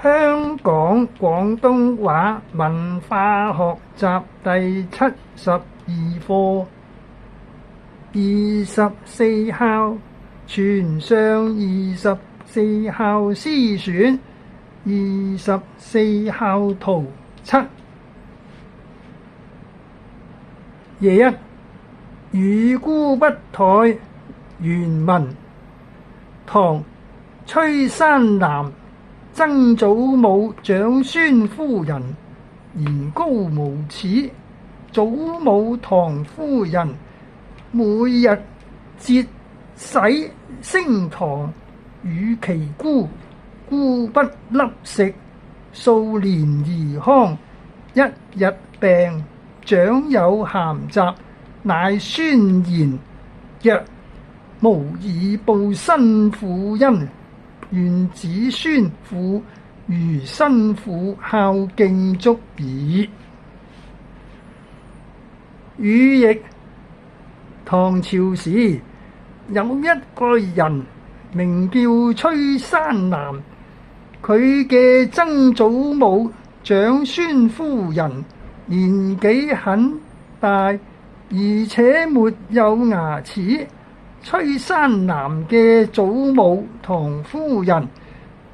香港廣東話文化學習第72課24孝全上24孝詩選24孝圖7夜一與孤不殆原文唐崔山南曾祖母長孫夫人言高無恥，祖母唐夫人每日節洗升堂，與其姑不粒食，數年而康。一日病，長有咸雜，乃宣言曰：無以報身父恩，願子孫婦如身父孝敬足矣。語譯：唐朝時有一個人名叫崔山南，佢嘅曾祖母長孫夫人年紀很大，而且沒有牙齒。崔山南嘅祖母唐夫人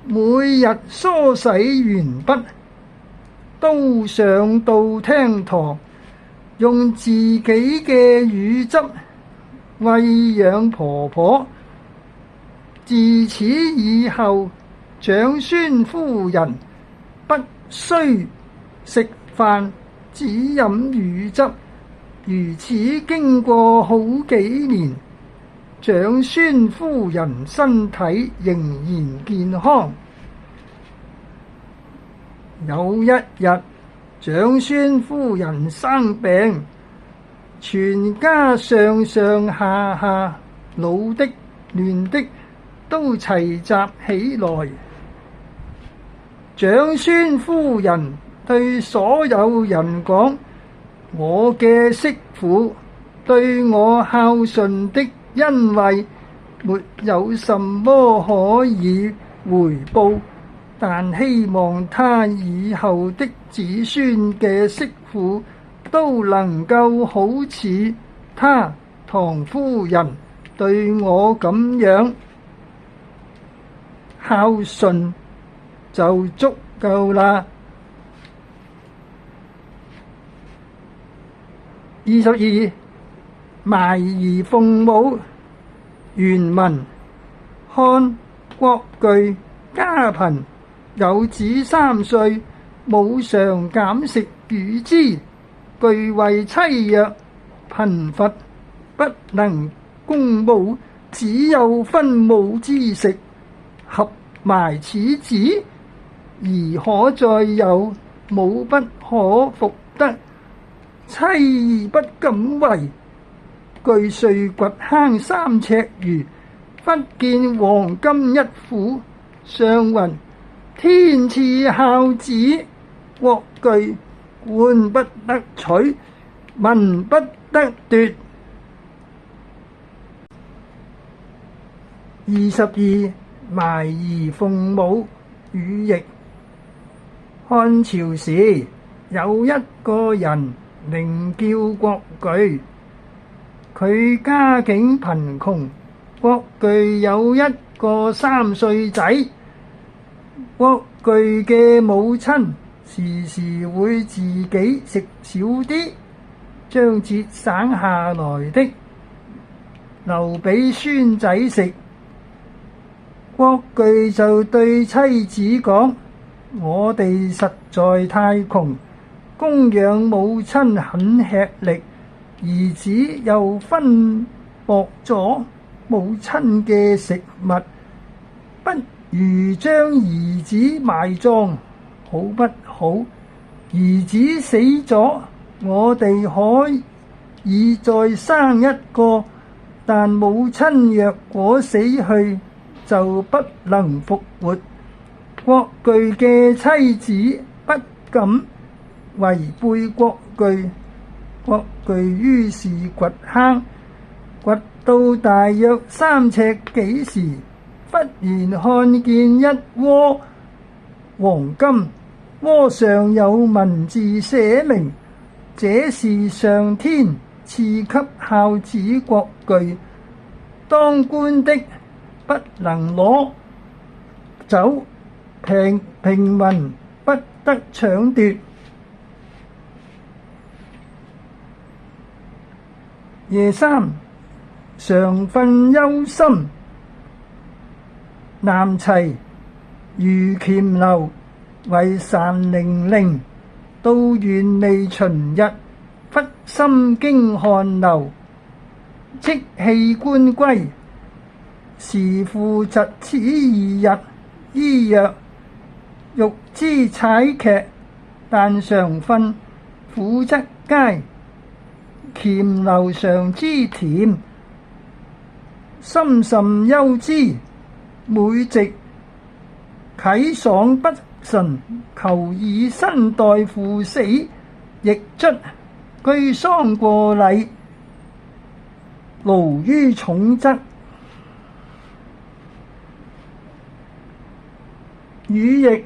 每日梳洗完畢，都上到廳堂，用自己嘅乳汁餵養婆婆。自此以後，長孫夫人不需食飯，只飲乳汁。如此經過好幾年，長孫夫人身體仍然健康。有一日，長孫夫人生病，全家上上下下老的嫩的都齊集起來。長孫夫人對所有人講：我嘅媳婦對我孝順的恩惠沒有什麼可以回報，但希望他以後的子孫嘅媳婦都能夠好似他唐夫人對我咁樣孝順就足夠啦。22埋兒奉母原文漢郭巨家貧，有子3歲，母常減食與之。巨為妻曰：貧乏不能供母，只有分母之食，合埋此子，兒可再有，母不可復得，妻不敢為。巨遂掘坑3尺餘，忽見黃金1副，上云：天賜孝子。郭巨官不得取，民不得奪。22埋兒奉母語譯：漢朝時有一個人名叫郭巨，佢家境貧窮。郭巨有一個3歲仔。郭巨嘅母親時時會自己食少啲，將節省下來的留俾孫仔食。郭巨就對妻子講：我哋實在太窮，供養母親很吃力，兒子又分薄咗母親嘅食物，不如將兒子埋葬，好不好？兒子死咗，我哋可以再生一個，但母親若果死去，就不能復活。郭巨嘅妻子不敢違背郭巨，郭巨於是掘坑，掘到大約3尺幾時，忽然看見一窩黃金，鍋上有文字寫明，這是上天賜給孝子國具，當官的不能攞走，平民不得搶奪。夜三常分憂心，南齊如黔驢為殘零零，到元未旬日，忽心驚汗流，即棄官歸。時父疾此2日，醫曰：欲知采劇，但常瞓，苦則佳。黔驢嘗之甜，心甚憂之。每夕啟爽不臣，求以身代父死，亦卒。居喪過禮，勞於重則。禹譯：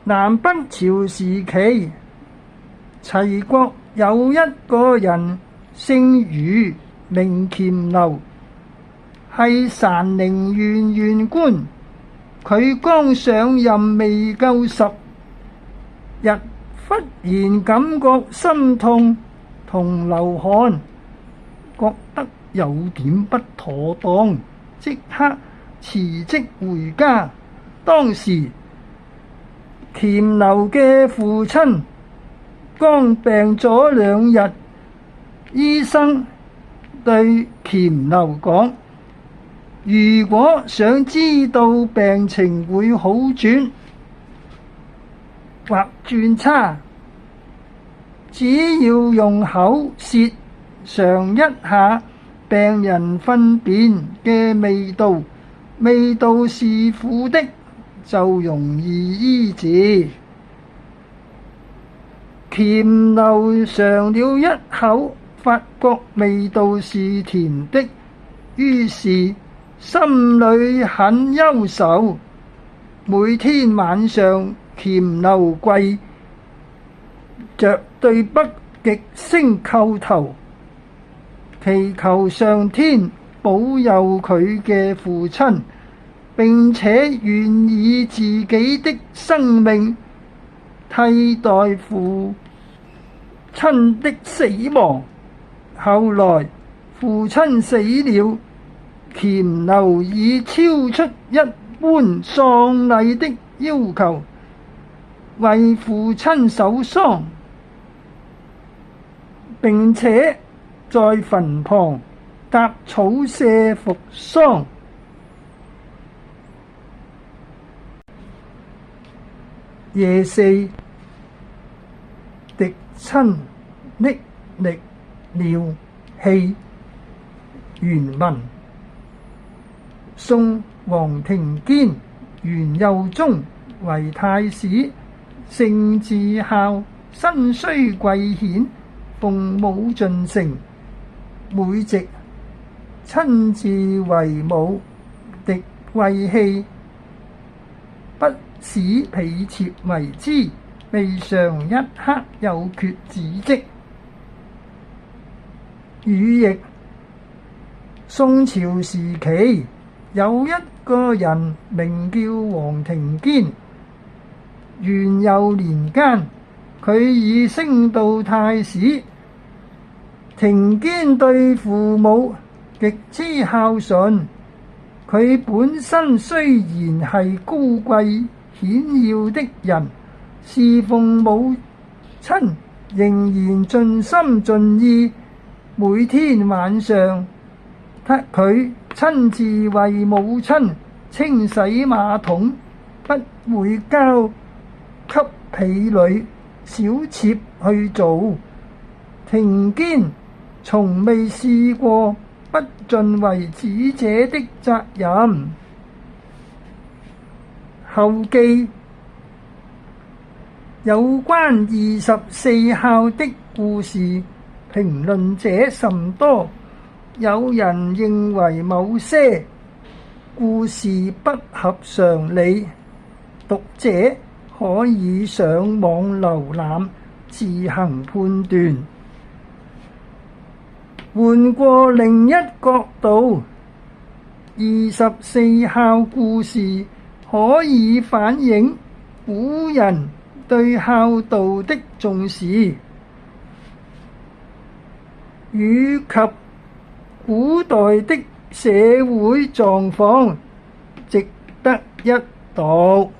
南北朝時期，齊國有一個人姓禹，名黔驢，係山陵縣縣官。佢剛上任未夠10日，忽然感覺心痛同流汗，覺得有點不妥當，即刻辭職回家。當時黔驢嘅父親剛病咗2日，醫生對黔驢講：如果想知道病情會好轉或轉差，只要用口舌嘗一下病人糞便嘅味道，味道是苦的，就容易醫治。黔驢嘗了一口，發覺味道是甜的，於是心裏很憂愁。每天晚上，黔驢跪着對北極星叩頭，祈求上天保佑佢嘅父親，並且願以自己的生命替代父親的死亡。後來父親死了，黔驢以超出一般喪禮的要求為父親守喪，並且在墳旁搭草舍服喪。夜四狄親溺溺尿氣。原文：宋黃庭堅元佑宗為太史，性自孝，身雖貴顯，奉母盡誠。每夕親自為母，敵畏棄，不使婢妾為之，未嘗一刻有缺子職。禹譯：宋朝時期有一個人名叫黃庭堅，元佑年間佢已升到太史。庭堅對父母極之孝順，佢本身雖然係高貴顯耀的人，侍奉母親仍然盡心盡意。每天晚上，佢親自為母親清洗馬桶，不會交給婢女小妾去做。庭堅從未試過不盡為子者的責任。後記有關24孝的故事，評論者甚多。有人認為某些故事不合常理，讀者可以上網瀏覽自行判斷。換過另一角度，24孝故事可以反映古人對孝道的重視，與及古代的社會狀況，值得一讀。